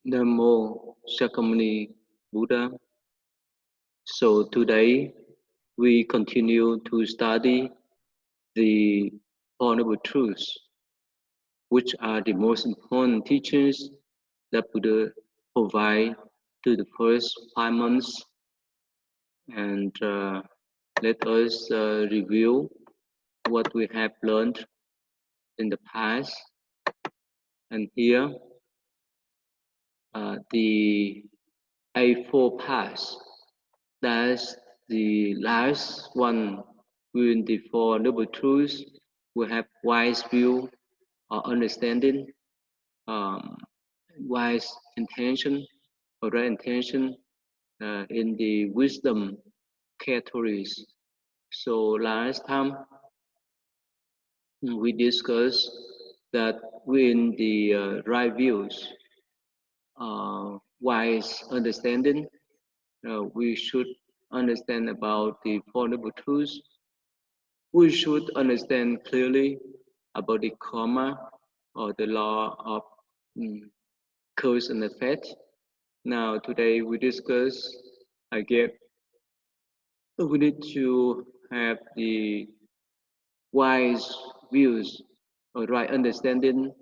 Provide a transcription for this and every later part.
Namo Shakyamuni Buddha. So today we continue to study the Four Noble Truths, which are the most important teachings that Buddha provide to the first 5 months. And let us review what we have learned in the past. And here, the Eightfold Path. That's the last one within the Four Noble Truths. We have wise view or understanding, um, wise intention or right intention in the wisdom categories. So last time we discussed that within the right views, wise understanding, we should understand about the Four Noble Truths. We should understand clearly about the karma or the law of cause and effect. Now, today we discuss again, we need to have the wise views or right understanding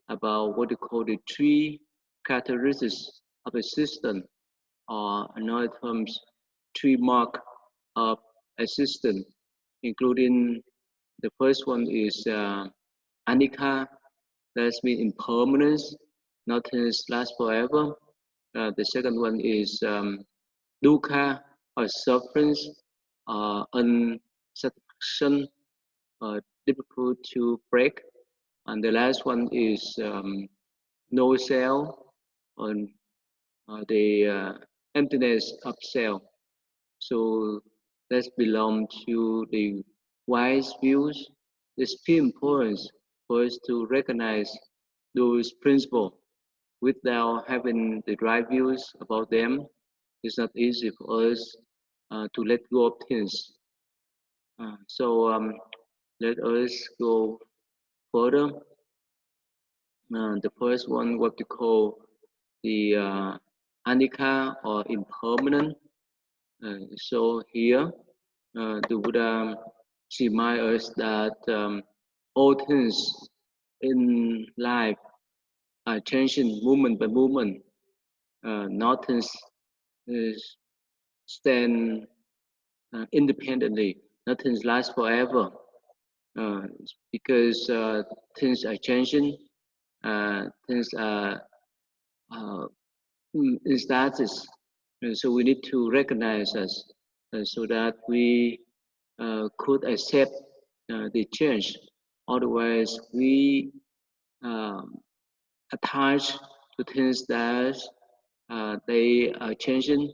about what we call the three characteristics of a system, or another terms, three mark of a system, including the first one is anicca, that's mean impermanence, nothing lasts forever. The second one is dukkha, or sufferance, unsatisfaction, difficult to break. And the last one is no cell, on the emptiness of cell. So that belong to the wise views. It's very important for us to recognize those principles without having the right views about them. It's not easy for us to let go of things. So let us go further. The first one, what we call the anicca or impermanent. So here, the Buddha reminds us that all things in life are changing moment by moment. Nothing is stand independently. Nothing lasts forever uh, because things are changing. Things are in status. And so we need to recognize us so that we could accept the change. Otherwise, we um, attach to things that they are changing.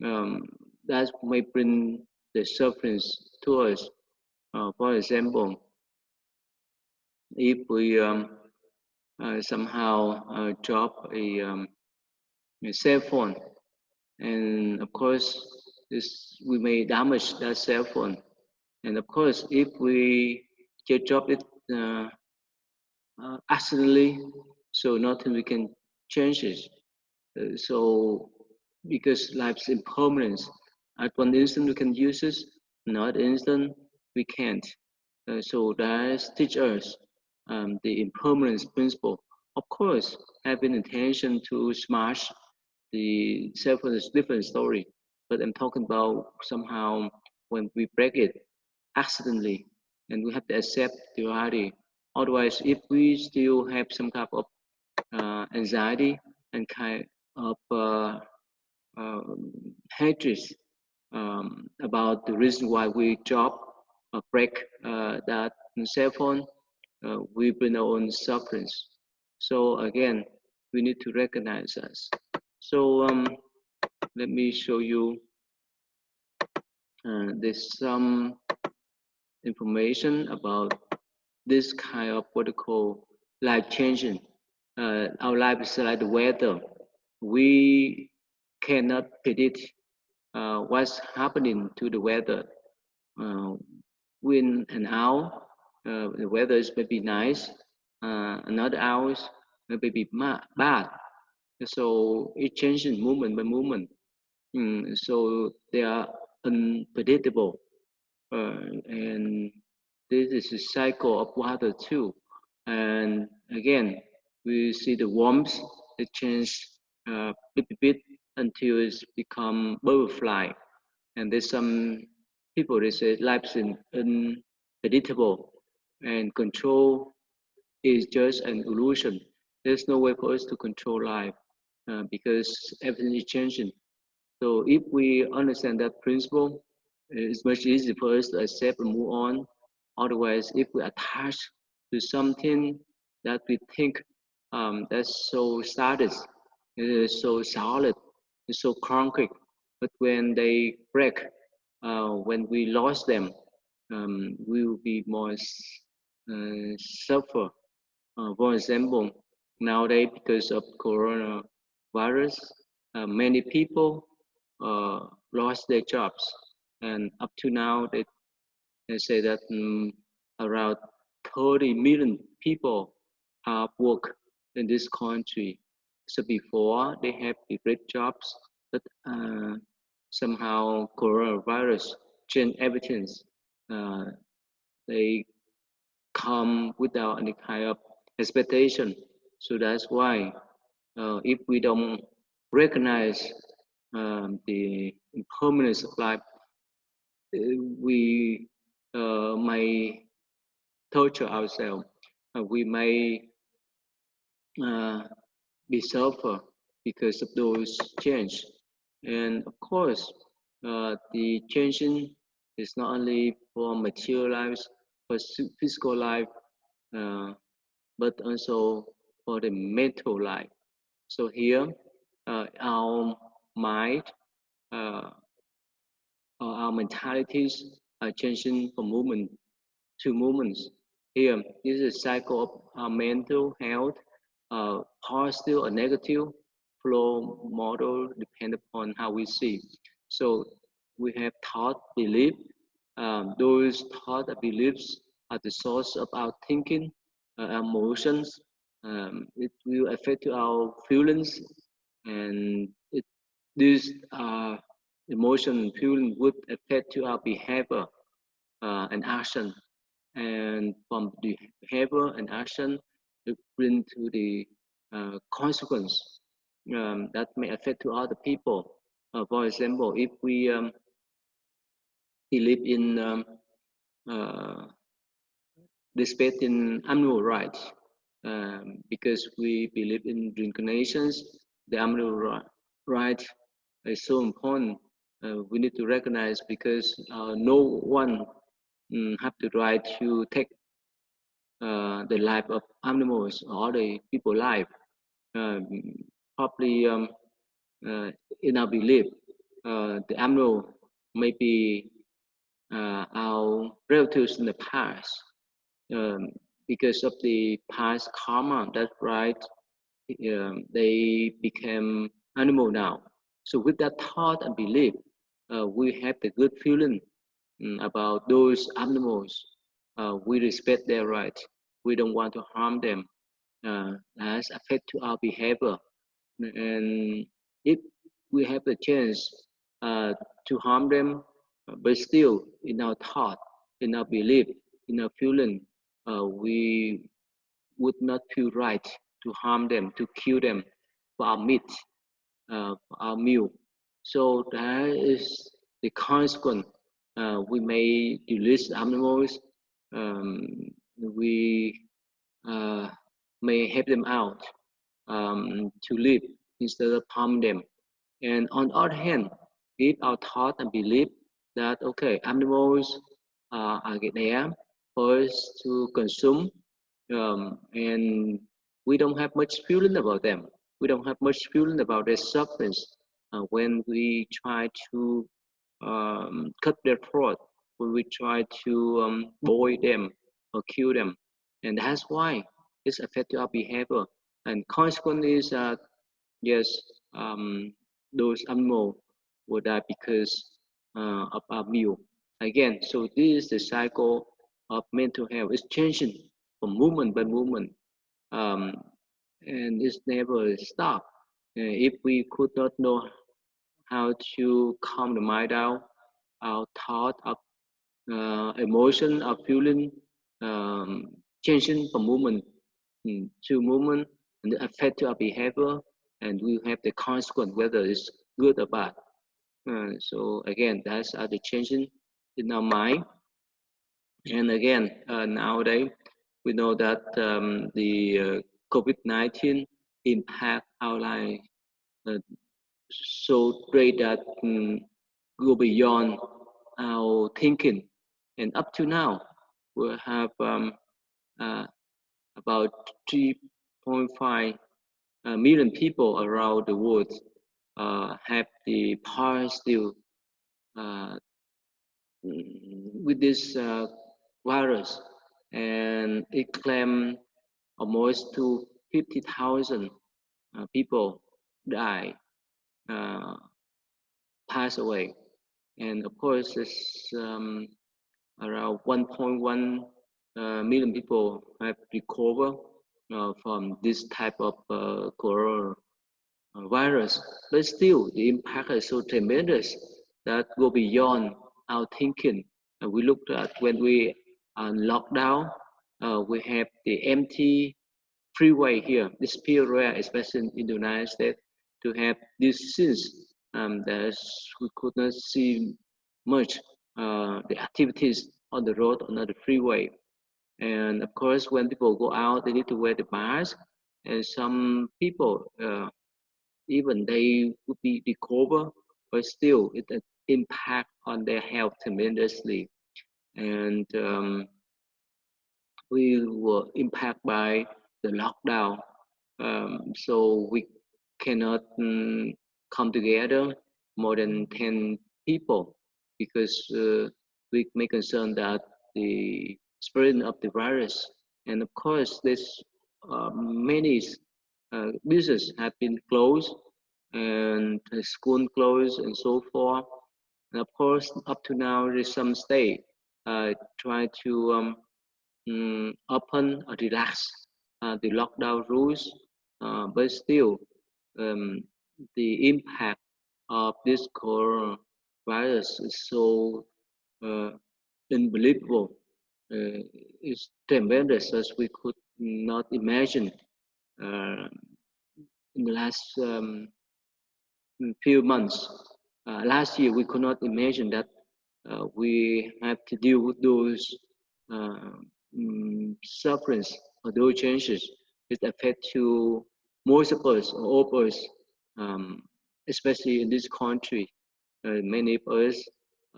Um, that may bring the sufferings to us. For example, if we somehow drop a cell phone, and of course, this we may damage that cell phone. And of course, if we just drop it accidentally, so nothing we can change it. So because life's impermanence, at one instant we can use it, another instant we can't. So that teach us the impermanence principle. Of course, having intention to smash the cell phone is different story, but I'm talking about somehow when we break it accidentally, and we have to accept the reality. Otherwise, if we still have some kind of anxiety and kind of hatred about the reason why we drop or break that cell phone, we bring our own sufferings. So again, we need to recognize us. So let me show you there's some information about this kind of what we call life changing. Our life is like the weather. We cannot predict what's happening to the weather. Uh, in an hour, the weather is maybe nice. Another hours maybe bad. So it changes moment by moment. So they are unpredictable, and this is a cycle of water too. And again, we see the warmth, it change bit until it's become butterfly. And there's some people they say life's unpredictable, and control is just an illusion. There's no way for us to control life because everything is changing. So if we understand that principle, it's much easier for us to accept and move on. Otherwise, if we attach to something that we think that's so static, it is so solid, it's so concrete, but when they break, when we lost them, we will be more suffer. For example, nowadays because of coronavirus, many people lost their jobs, and up to now they say that around 30 million people have work in this country. So before they have the great jobs, but somehow coronavirus changed everything. Uh, they come without any kind of expectation. So that's why if we don't recognize the impermanence of life, we may torture ourselves. We may uh, be suffer because of those change. And of course, the changing is not only for material lives, for physical life, uh, but also for the mental life. So here, our mind, uh, our mentalities are changing from moment to moments. Here, this is a cycle of our mental health, positive or negative flow model depend upon how we see. So we have thought, belief. Those thought and beliefs are the source of our thinking, emotions. It will affect our feelings, and these emotion and feeling would affect to our behavior and action. And from the behavior and action, it bring to the consequence that may affect to other people. For example, if we believe in uh, respecting animal rights, because we believe in reincarnations, the animal right is so important. We need to recognize because no one have the right to take the life of animals or the people life. Um, Probably uh, in our belief, the animal may be our relatives in the past. Um, because of the past karma, that's right, they became animal now. So with that thought and belief, we have the good feeling about those animals. We respect their rights. We don't want to harm them. That's affect to our behavior. And if we have the chance to harm them, but still in our thought, in our belief, in our feeling, we would not feel right to harm them, to kill them for our meat, for our meal. So that is the consequence. We may release animals. Um, we may help them out to live instead of harm them. And on the other hand, if our thought and belief that okay, animals are there for us to consume, and we don't have much feeling about them. We don't have much feeling about their sufferings when we try to cut their throat, when we try to boil them or kill them, and that's why it's affecting our behavior. And consequently is that yes, um, those animals will die because of our meal. Again, so this is the cycle of mental health. It's changing from moment by moment, um, and it's never stop. If we could not know how to calm the mind down, our thought, our emotion, our feeling, changing from moment to moment, and the affect to our behavior, and we have the consequence whether it's good or bad. So again, that's the changing in our mind. And again, nowadays we know that the COVID-19 impact our life uh, so great that go beyond our thinking. And up to now, we have uh, about 3.5 million people around the world have the power still uh, with this virus, and it claimed almost to 50,000 people die, uh, pass away, and of course, it's around 1.1 million people have recovered from this type of virus. But still, the impact is so tremendous that go beyond our thinking. We looked at when we are locked down, we have the empty freeway here. It's still rare, especially in the United States, to have these scenes that we could not see much the activities on the road, on the freeway. And of course, when people go out, they need to wear the mask. And some people, even they would be recover, but still it impact on their health tremendously. And we were impacted by the lockdown. So we cannot come together more than 10 people because we may concern that the spreading of the virus. And of course, there's many businesses have been closed and school closed and so forth. And of course, up to now, there's some state try to open or relax the lockdown rules, but still um, the impact of this coronavirus is so uh, unbelievable. It's tremendous as we could not imagine uh, in the last few months. Last year, we could not imagine that we have to deal with those uh, sufferings or those changes. It affect to most of us, all of us, um, especially in this country. Many of us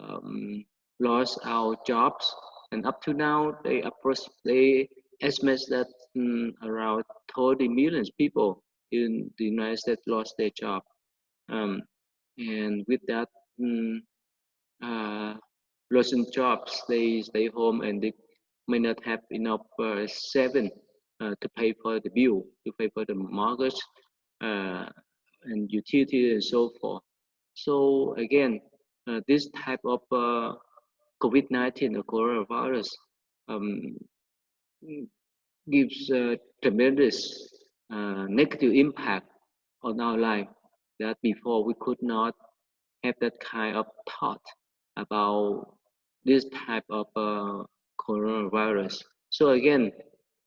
um, lost our jobs, and up to now, they estimate that around 30 million people in the United States lost their job. Um, and with that, uh, losing jobs, they stay home and they may not have enough saving to pay for the bill, to pay for the mortgage uh, and utility and so forth. So again, this type of COVID-19 or coronavirus um, gives a tremendous negative impact on our life that before we could not have that kind of thought about this type of coronavirus. So again,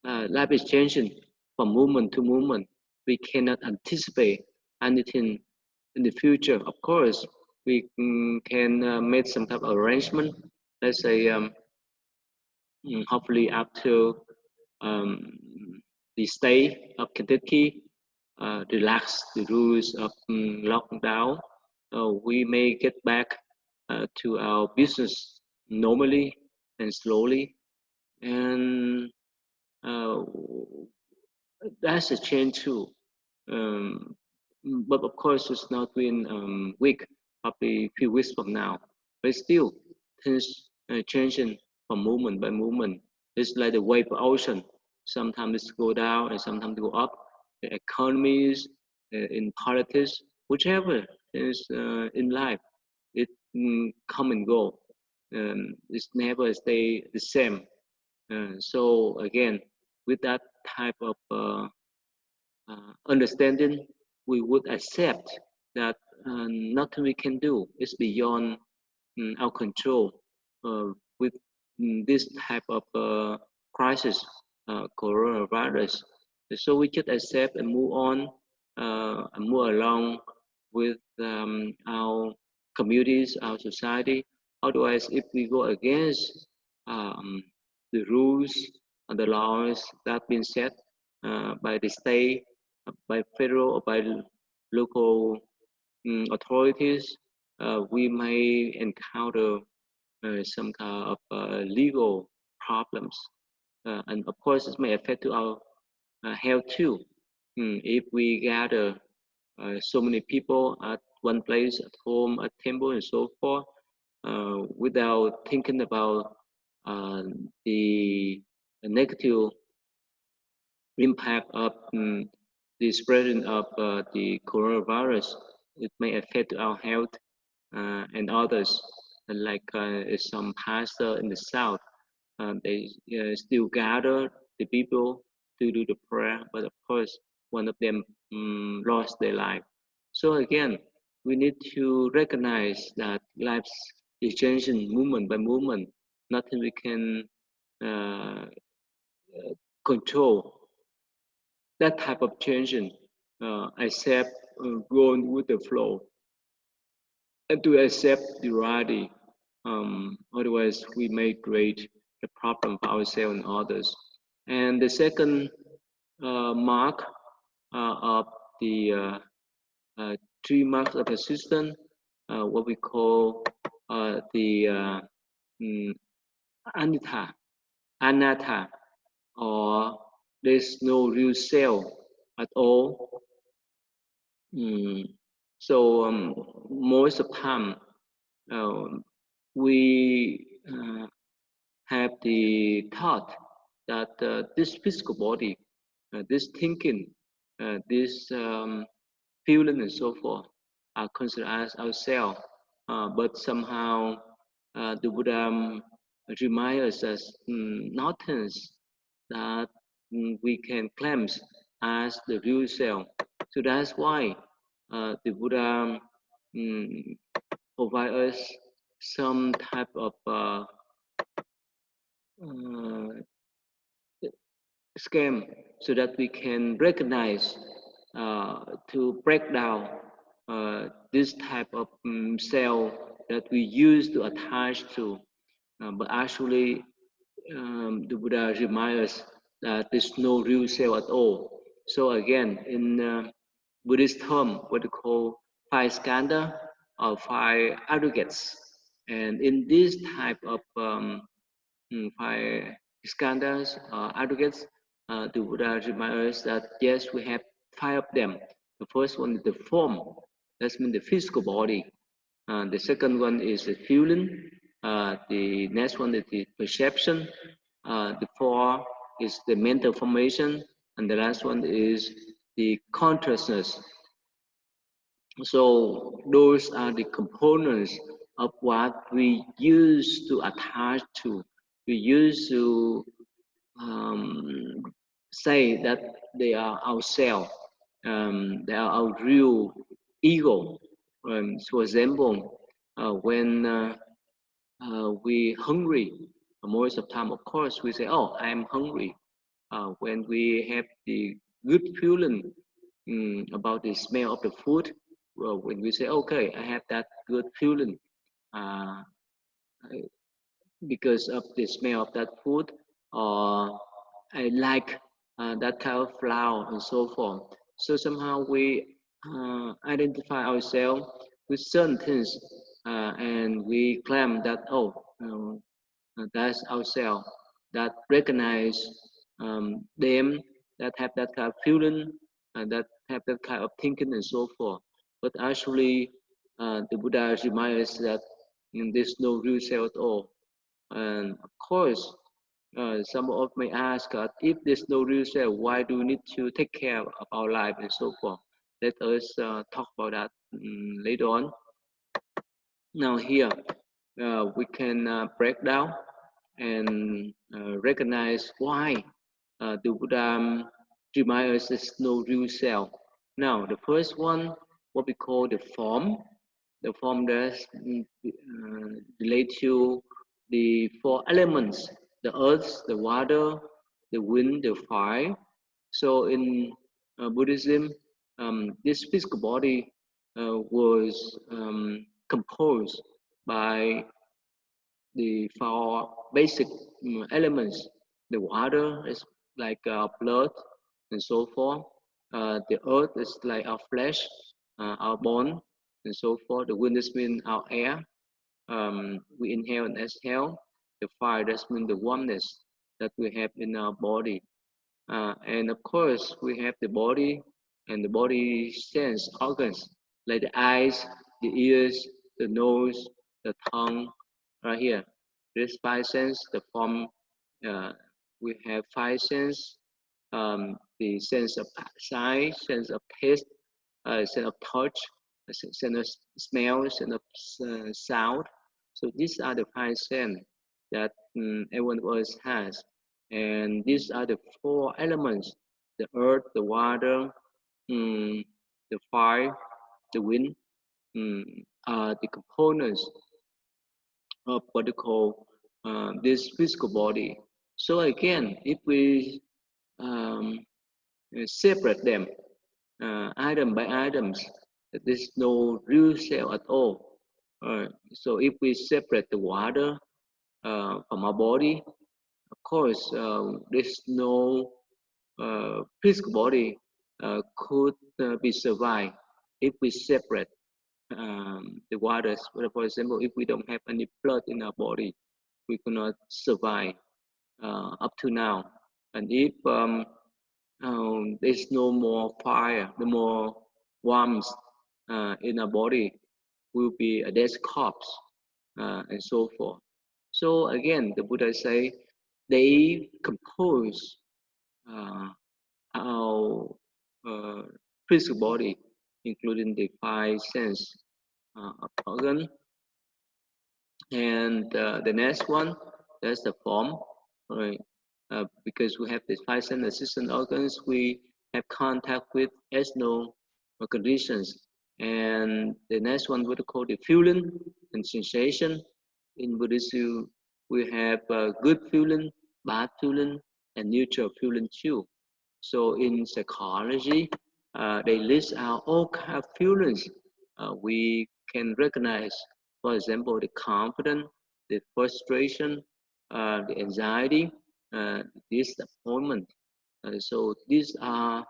life is changing from moment to moment. We cannot anticipate anything in the future. Of course, we can make some type of arrangement. Let's say hopefully after um, the state of Kentucky relax the rules of lockdown, we may get back to our business normally and slowly. And uh, that's a change too. Um, but of course, it's not been week, probably a few weeks from now. But still, things changing from moment by moment. It's like the wave of ocean. Sometimes it go down and sometimes it go up. The economies, in politics, whichever is in life, it come and go. It's never stay the same. So again, with that type of understanding, we would accept that nothing we can do is beyond our control with this type of crisis, coronavirus. So we just accept and move on and move along with our communities, our society. Otherwise, if we go against um, the rules and the laws that have been set by the state, by federal or by local authorities, we may encounter some kind of legal problems. And of course, it may affect to our health too. If we gather so many people at one place, at home, at temple, and so forth, without thinking about uh, the negative impact of the spreading of the coronavirus, it may affect our health and others. And like some pastor in the south, they still gather the people to do the prayer, but of course, one of them lost their life. So again, we need to recognize that life is changing moment by moment. Nothing we can uh, control that type of changing, accept going with the flow, and to accept the reality. Otherwise, we may create a problem for ourselves and others. And the second mark of the 3 marks of persistence, what we call the mm, anatta, anatta, or there's no real self at all. Mm. So most of the time, um, we have the thought that this physical body, this thinking, this feeling, and so forth are considered as ourselves. But somehow the Buddha reminds us nothing that we can claim as the real self. So that's why the Buddha um, provide us some type of uh, scheme so that we can recognize to break down this type of cell that we use to attach to. But actually, the Buddha reminds us that there's no real cell at all. So again, in Buddhist term, what we call five skandha or five aggregates. And in this type of five skandhas or aggregates, the Buddha reminds us that yes, we have five of them. The first one is the form, that means the physical body. The second one is the feeling. The next one is the perception. The fourth is the mental formation, and the last one is the consciousness. So those are the components of what we use to attach to. We use to um, say that they are ourselves, they are our real ego. For example, when we hungry, most of the time, of course, we say, "Oh, I'm hungry." When we have the good feeling about the smell of the food, well, when we say, "Okay, I have that good feeling," uh, because of the smell of that food, or I like that kind of flower and so forth. So somehow we identify ourselves with certain things and we claim that, oh, that's ourselves, that recognize them, that have that kind of feeling, that have that kind of thinking and so forth. But actually, the Buddha reminds us that there's no real self at all. And of course, some of us may ask, if there's no real self, why do we need to take care of our life and so forth? Let us talk about that later on. Now here, we can break down and recognize why the Buddha reminds us there's no real self. Now, the first one, what we call the form that relate to the four elements: the earth, the water, the wind, the fire. So in Buddhism, this physical body was composed by the four basic elements. The water is like our blood and so forth. The earth is like our flesh, our bone, and so forth. The wind is mean our air. We inhale and exhale. The fire does mean the warmness that we have in our body. And of course, we have the body and the body sense organs like the eyes, the ears, the nose, the tongue, right here. These five sense, the form, uh, we have five sense, the sense of sight, sense of taste, sense of touch, sense of smell, sense of sound. So these are the five sense that everyone of us has. And these are the four elements: the earth, the water, the fire, the wind, are the components of what we call this physical body. So again, if we um, separate them item by items, there's no real cell at all. So if we separate the water from our body, of course, there's no physical body could be survived if we separate the waters. For example, if we don't have any blood in our body, we cannot survive up to now. And if there's no more fire, no more warmth in our body, will be a dead corpse and so forth. So again, the Buddha say they compose uh, our uh, physical body, including the five sense organ. And the next one, that's the form, right? Because we have the five sense assistant organs, we have contact with external conditions. And the next one, what we call the feeling and sensation. In Buddhism, we have good feeling, bad feeling, and neutral feeling too. So in psychology, they list out all kind of feelings we can recognize. For example, the confidence, the frustration, the anxiety, disappointment. So these are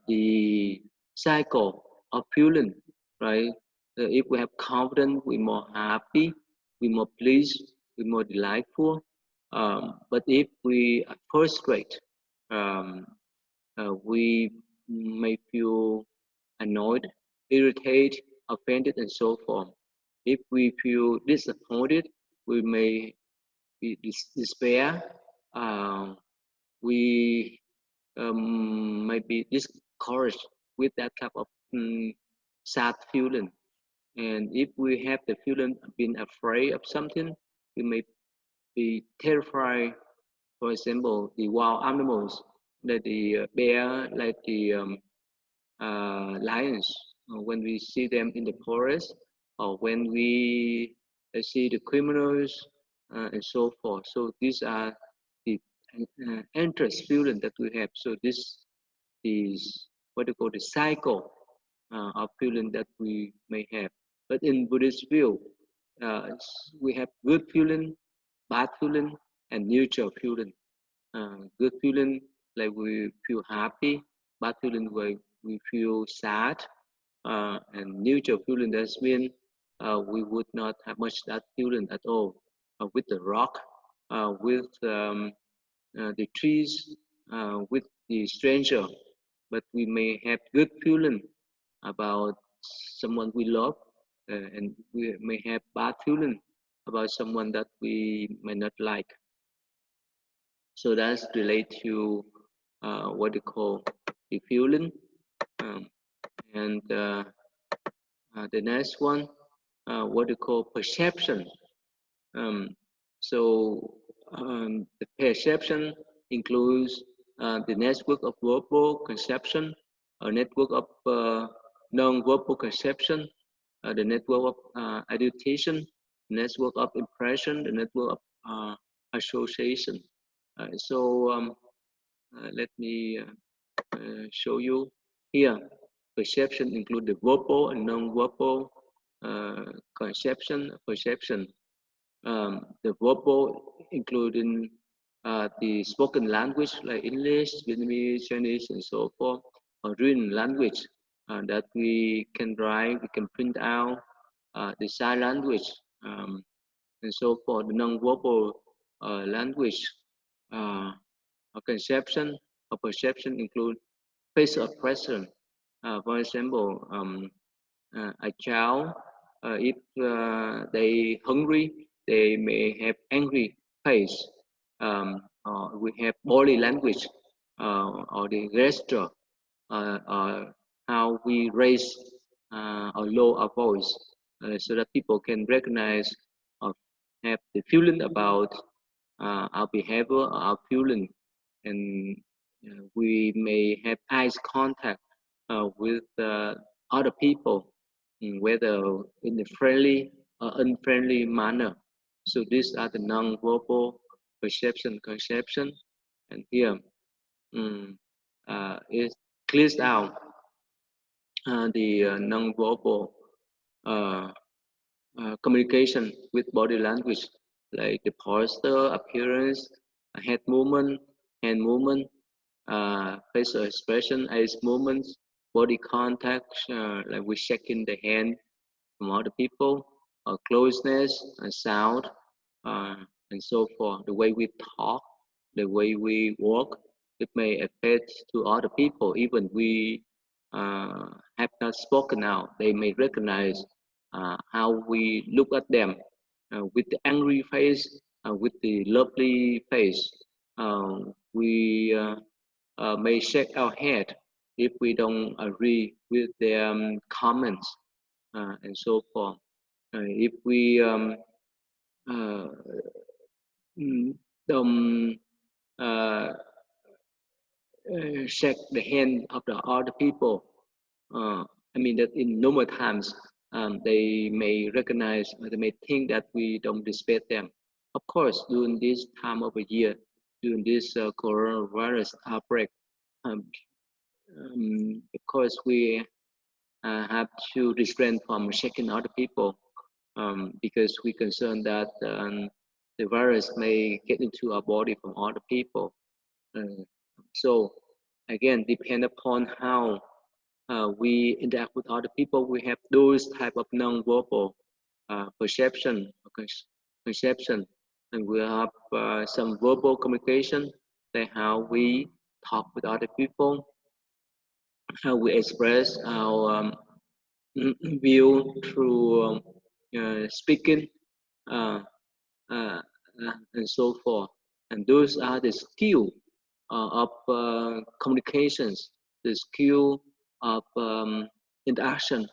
the cycle of feeling, right? If we have confidence, we're more happy, we're more pleased, we're more delightful. But if we are frustrated, um, we may feel annoyed, irritated, offended, and so forth. If we feel disappointed, we may be despair. Uh, we might be discouraged with that type of sad feeling. And if we have the feeling of being afraid of something, we may be terrified. For example, the wild animals, like the bear, like the lions, when we see them in the forest, or when we see the criminals, and so forth. So these are the interest feeling that we have. So this is what they call the cycle of feeling that we may have. But in Buddhist view, we have good feeling, bad feeling, and neutral feeling. Good feeling like we feel happy, bad feeling like we feel sad, and neutral feeling that means we would not have much that feeling at all. With the rock, with the trees, with the stranger, but we may have good feeling about someone we love, and we may have bad feeling about someone that we may not like. So that's related to what they call the feeling. Um, and the next one, what they call perception. Um, so the perception includes the network of verbal conception, a network of non-verbal conception, the network of education, network of impression, the network of association. Let me show you here. Perception include the verbal and non-verbal perception. The verbal including the spoken language like English, Vietnamese, Chinese, and so forth, or written language that we can write, we can print out, the sign language, and so forth. The non-verbal language conception or perception include facial expression. For example, a child, if they hungry, they may have angry face. Or we have body language, or the gesture, or how we raise or lower our voice, so that people can recognize or have the feeling about our behavior, our feeling, and we may have eyes contact with other people, whether in a friendly or unfriendly manner. So these are the non-verbal perception, conception, and here it clears out the non-verbal uh, communication with body language, like the posture, appearance, head movement, hand movement, facial expression, eyes movements, body contact, like we shaking the hand from other people, closeness, sound, uh, and so forth. The way we talk, the way we walk, it may affect to other people. Even we have not spoken out, they may recognize how we look at them with the angry face, with the lovely face. We may shake our head if we don't agree with their comments, and so forth. If we uh, don't uh, shake the hand of the other people, I mean that in normal times, they may recognize, they may think that we don't respect them. Of course, during this time of the year, during this coronavirus outbreak, um, of course we have to refrain from shaking other people, because we concerned that the virus may get into our body from other people. Uh, so again, depend upon how we interact with other people, we have those type of non-verbal perception, conception, and we have some verbal communication, like how we talk with other people, how we express our view through speaking, uh, and so forth. And those are the skill of communications, the skill of interaction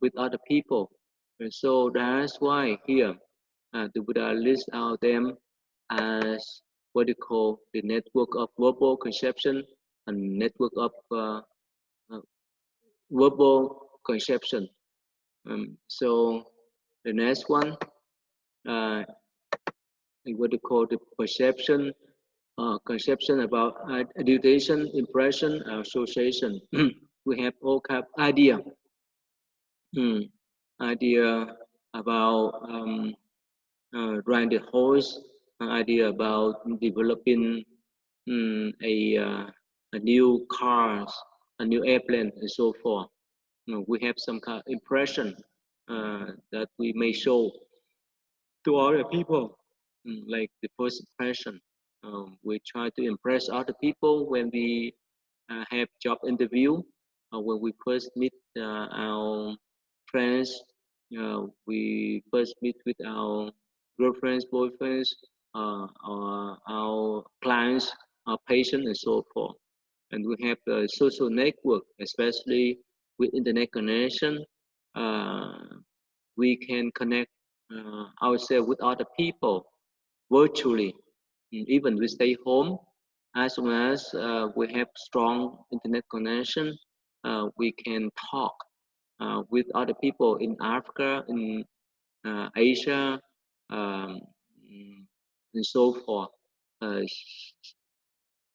with other people. And so that's why here the Buddha lists out them as what they call the network of verbal conception and network of uh, verbal conception. So the next one, uh, what they call the perception, conception about education, impression, association. We have all kind of idea about riding the horse, idea about developing a new cars, a new airplane, and so forth. We have some kind of impression that we may show to other people, like the first impression. We try to impress other people when we have job interview, when we first meet our friends, we first meet with our girlfriends, boyfriends, or our clients, our patients, and so forth. And we have a social network, especially with internet connection. Uh, we can connect ourselves with other people virtually. Even we stay home, As soon as we have strong internet connection, we can talk with other people in Africa, in Asia, um, and so forth, uh,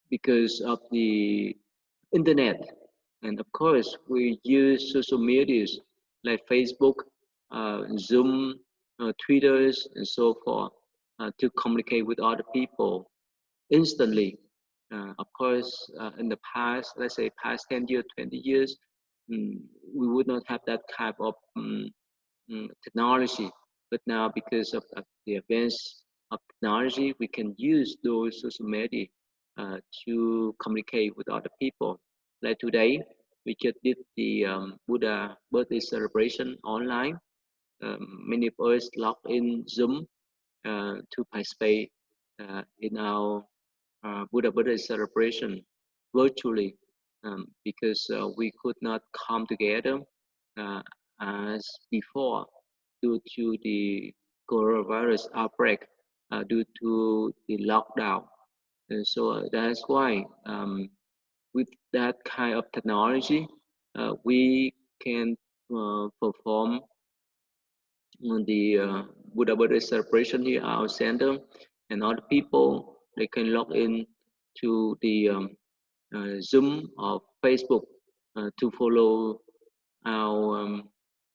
because of the internet. And of course, we use social medias like Facebook, Zoom, Twitters, and so forth to communicate with other people instantly. Of course, in the past, let's say past 10 years, 20 years, we would not have that type of technology. But now, because of the advance of technology, we can use those social media to communicate with other people. Like today, we just did the Buddha birthday celebration online. Many of us logged in Zoom to participate in our Buddha birthday celebration virtually because we could not come together uh, as before due to the coronavirus outbreak, due to the lockdown. And so that's why with that kind of technology, we can perform the Buddha birthday celebration here at our center, and other people they can log in to the Zoom or Facebook to follow our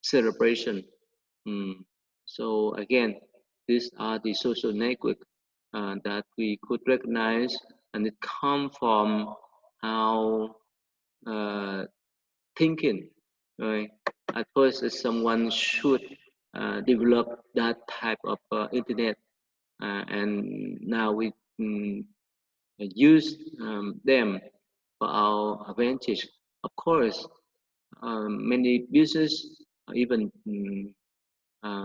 celebration. Mm. So again, these are the social network that we could recognize, and it come from our uh, thinking. Right? At first, someone should develop that type of internet, and now we use them for our advantage. Of course, many business, even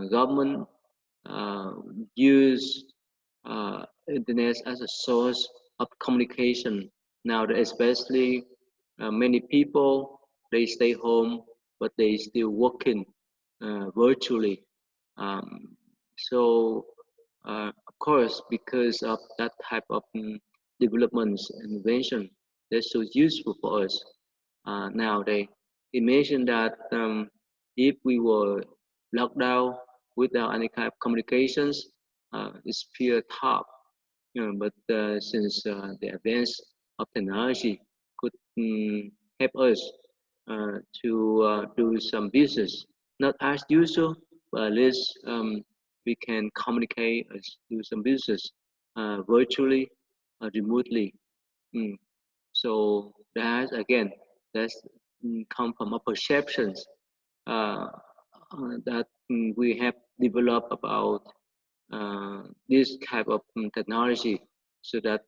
government, uh, use internet as a source of communication. Now, especially many people they stay home, but they still working virtually. Um, so, of course, because of that type of developments and invention, they're so useful for us nowadays. Imagine that if we were locked down without any kind of communications, it's pure talk. But since the advance of technology could help us to do some business, not as usual, but at least we can communicate, do some business virtually, remotely. Mm. So that again, that's come from our perceptions that we have developed about this type of technology so that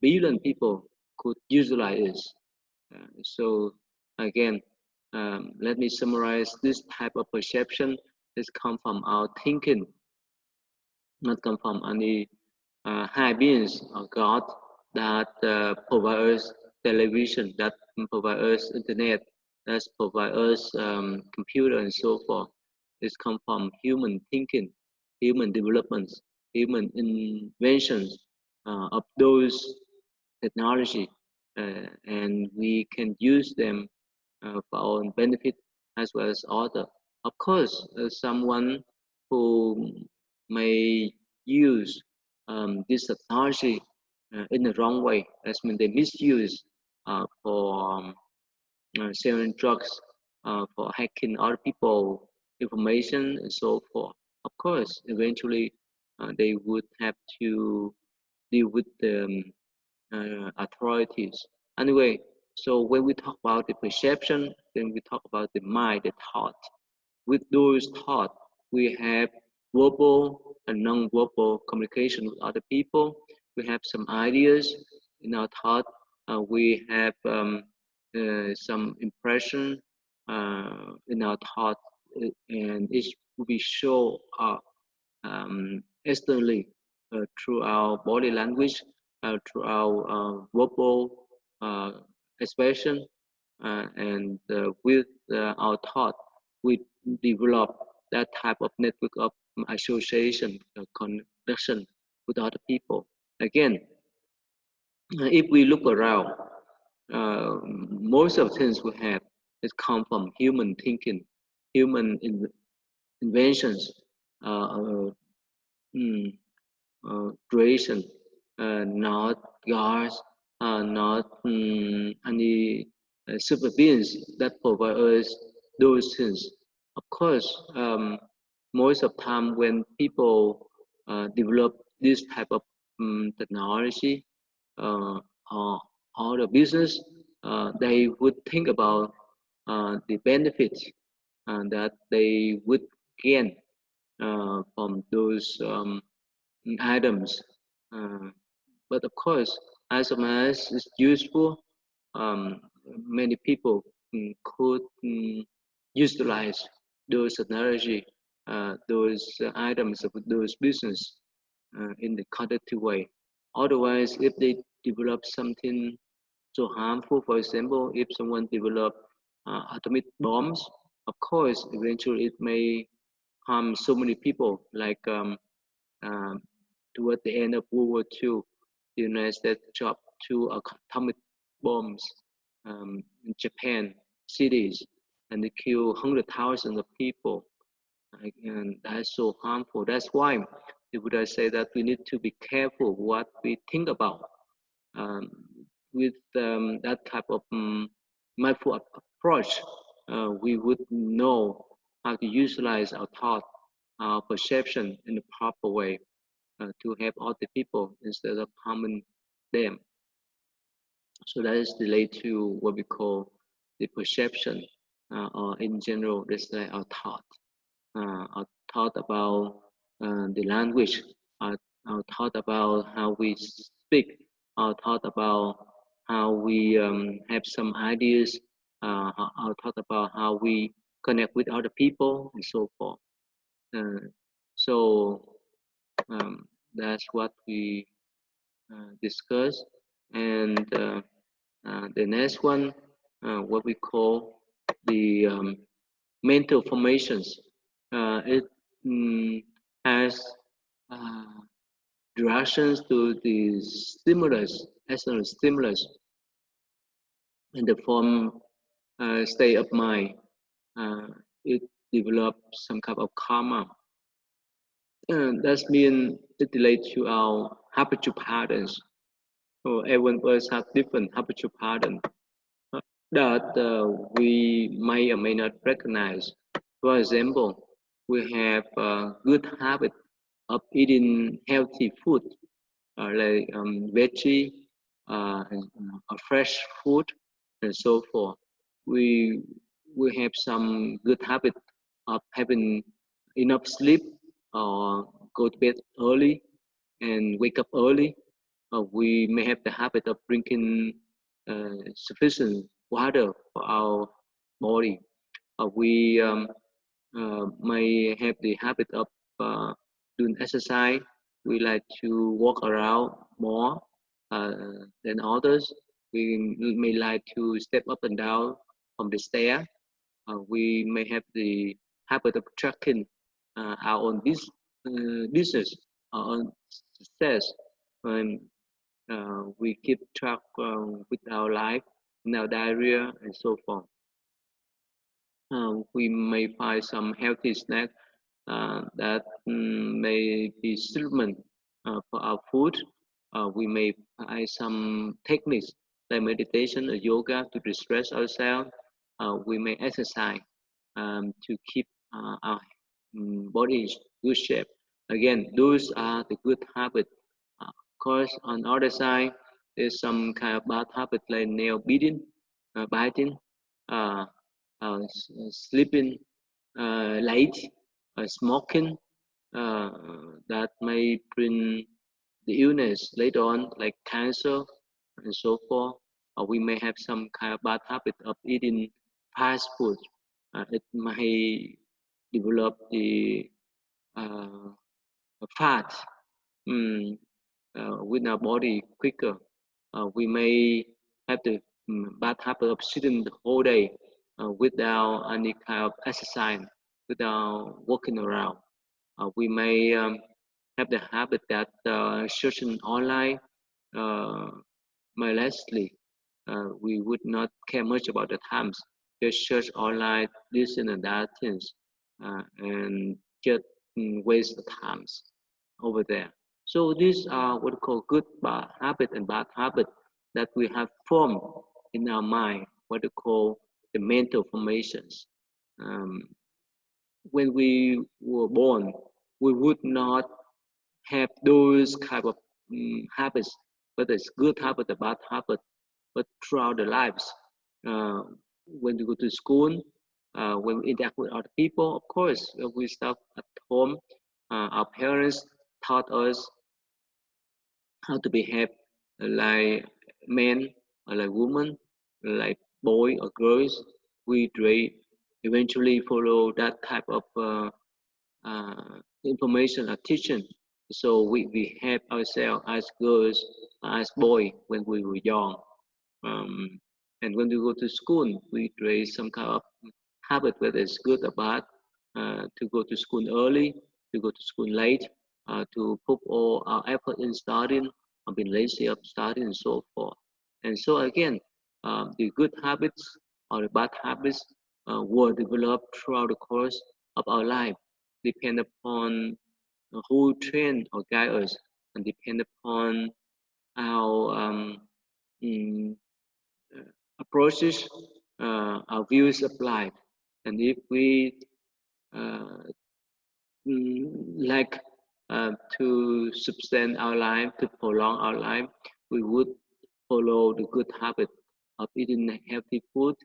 billion people could utilize it. So again, let me summarize this type of perception is come from our thinking, not come from any high beings or God that provide us television, that provide us internet, that provide us computer and so forth. It's come from human thinking, human developments, human inventions of those technology, and we can use them for our own benefit as well as other. Of course, someone who may use this technology in the wrong way, that's mean they misuse for selling drugs, for hacking other people information and so forth. Of course, eventually they would have to deal with the authorities. Anyway, so when we talk about the perception, then we talk about the mind, the thought. With those thoughts, we have verbal and non-verbal communication with other people. We have some ideas in our thought. We have some impression in our thought, and it will be shown up externally through our body language, through our verbal expression, and with our thought, we develop that type of network of association, connection with other people. Again, If we look around, most of things we have is come from human thinking, human inventions, uh, mm, creation, not gods, not any super beings that provide us those things. Of course, most of time when people develop this type of technology uh, or, or the business, they would think about the benefits that they would gain from those items. Uh, but of course, as long as it's useful, um, many people could utilize those technology, those items of those business in the conductive way. Otherwise, if they develop something so harmful, for example, if someone develop atomic bombs, of course, eventually it may harm so many people. Like um, toward the end of World War II, the United States dropped two atomic bombs in Japan cities, and they killed hundred thousands of people. And that's so harmful. That's why the Buddha say that we need to be careful what we think about. Um, with that type of mindful approach, we would know how to utilize our thought, our perception in the proper way to help other people instead of harming them. So that is related to what we call the perception, or in general, this like our thought about the language, our thought about how we speak, our thought about how we have some ideas, our thought about how we connect with other people, and so forth. Uh, so that's what we discuss. And the next one, what we call the mental formations. It has uh, directions to the stimulus, external stimulus, in the form state of mind. Uh, it develops some kind of karma. That means it relates to our habitual patterns. So everyone else have different habitual pattern that we may or may not recognize. For example, we have a good habit of eating healthy food, like veggie, fresh food, and so forth. We we have some good habit of having enough sleep, or go to bed early and wake up early. We may have the habit of drinking sufficient water for our body. We may have the habit of doing exercise. We like to walk around more uh, than others. We may like to step up and down from the stair. We may have the habit of tracking our own business, our own success. And we keep track with our life, in our diary, and so forth. We may find some healthy snack that may be supplement for our food. We may find some techniques like meditation or yoga to distress ourselves. We may exercise to keep our body in good shape. Again, those are the good habits. Of course, on the other side, there's some kind of bad habit like nail biting, uh, sleeping late, smoking, uh, that may bring the illness later on, like cancer and so forth. Or we may have some kind of bad habit of eating fast food. It may develop the uh, fat mm, with our body quicker. We may have the bad habit of sitting the whole day without any kind of exercise, without walking around. We may have the habit that searching online, uh, mindlessly. We would not care much about the times. Just search online, this and that things, and just waste the times over there. So these are what we call good bad habit and bad habit that we have formed in our mind, what we call the mental formations. Um, when we were born, we would not have those kind of habits, whether it's good habit or bad habit, but throughout the lives. Uh, when we go to school, when we interact with other people, of course, we start at home. Our parents taught us how to behave like men or like women, like boy or girls. We eventually follow that type of information or teaching. So we behave ourselves as girls, as boy when we were young. Um, and when we go to school, we create some kind of habit, whether it's good or bad, to go to school early, to go to school late, to put all our effort in studying, or being lazy of studying, and so forth. And so again, the good habits or the bad habits were developed throughout the course of our life, depend upon who train or guide us, and depend upon our mm, approaches, our views of life. And if we uh, like to sustain our life, to prolong our life, we would follow the good habit of eating healthy food,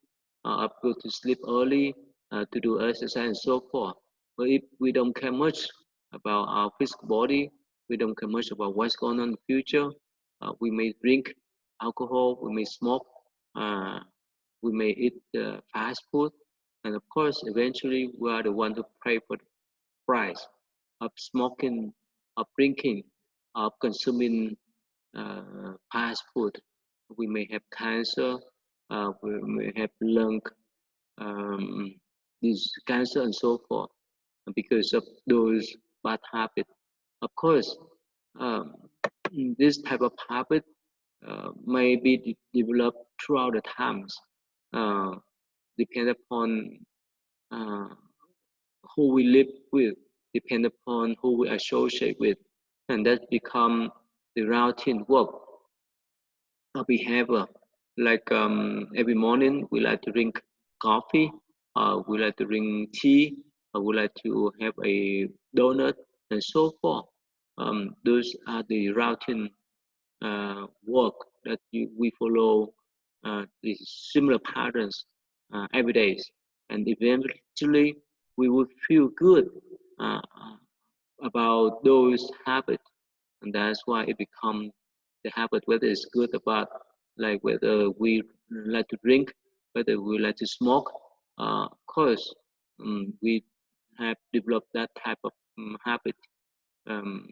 of go to sleep early, to do exercise and so forth. But if we don't care much about our physical body, we don't care much about what's going on in the future, we may drink alcohol, we may smoke, uh, we may eat fast food, and of course, eventually we are the one who pay for the price of smoking, of drinking, of consuming fast food. We may have cancer, we may have lung um, this cancer and so forth because of those bad habits. Of course, um, this type of habit may be developed throughout the times, uh, depend upon uh, who we live with, depend upon who we associate with, and that become the routine work or behavior. Like every morning, we like to drink coffee, we like to drink tea, we like to have a donut, and so forth. Those are the routine work that we follow the similar patterns every day, and eventually we will feel good about those habits, and that's why it becomes the habit, whether it's good or bad, like whether we like to drink, whether we like to smoke. Of course, we have developed that type of habit um,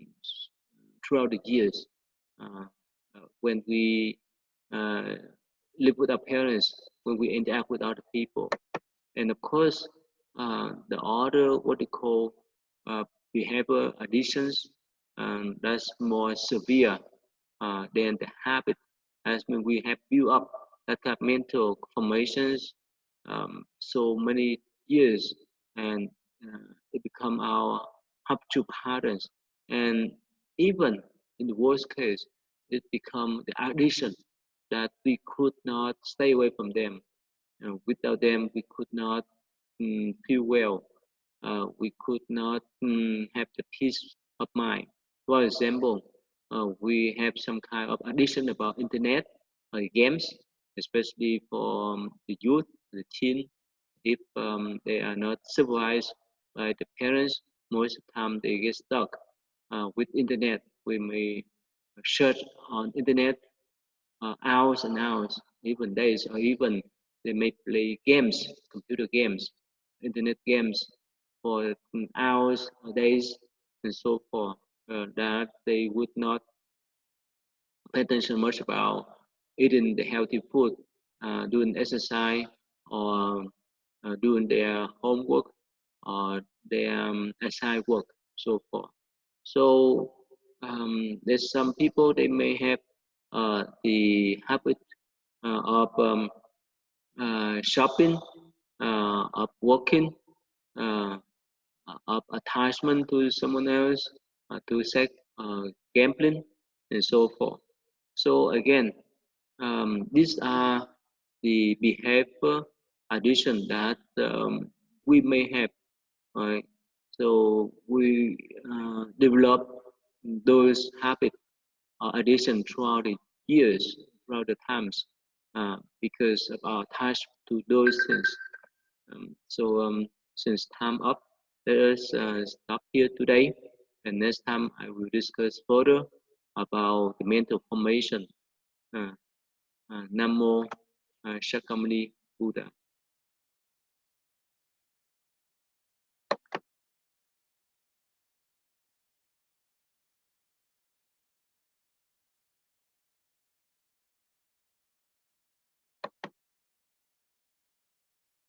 throughout the years. Uh, when we uh, live with our parents, when we interact with other people, and of course, the other what they call behavior addictions, that's more severe than the habit, as when we have built up that kind of mental formations so many years, and it become our habitual patterns, and even in the worst case, it become the addiction that we could not stay away from them. Without them, we could not feel well. We could not have the peace of mind. For example, we have some kind of addiction about internet games, especially for the youth, the teen. If they are not supervised by the parents, most of the time they get stuck with internet. We may search on internet hours and hours, even days, or even they may play games, computer games, internet games for hours or days and so forth. That they would not pay attention much about eating the healthy food, doing exercise, or doing their homework, or their aside work, so forth. So there's some people they may have the habit of shopping, of working, uh, of attachment to someone else, to sex, gambling, and so forth. So again, these are the behavior addiction that we may have. Right? So we develop those habits or addiction throughout the years, throughout the times, because of our attachment to those things. Since time up, let us stop here today, and next time I will discuss further about the mental formation. Uh, Namo Shakyamuni Buddha.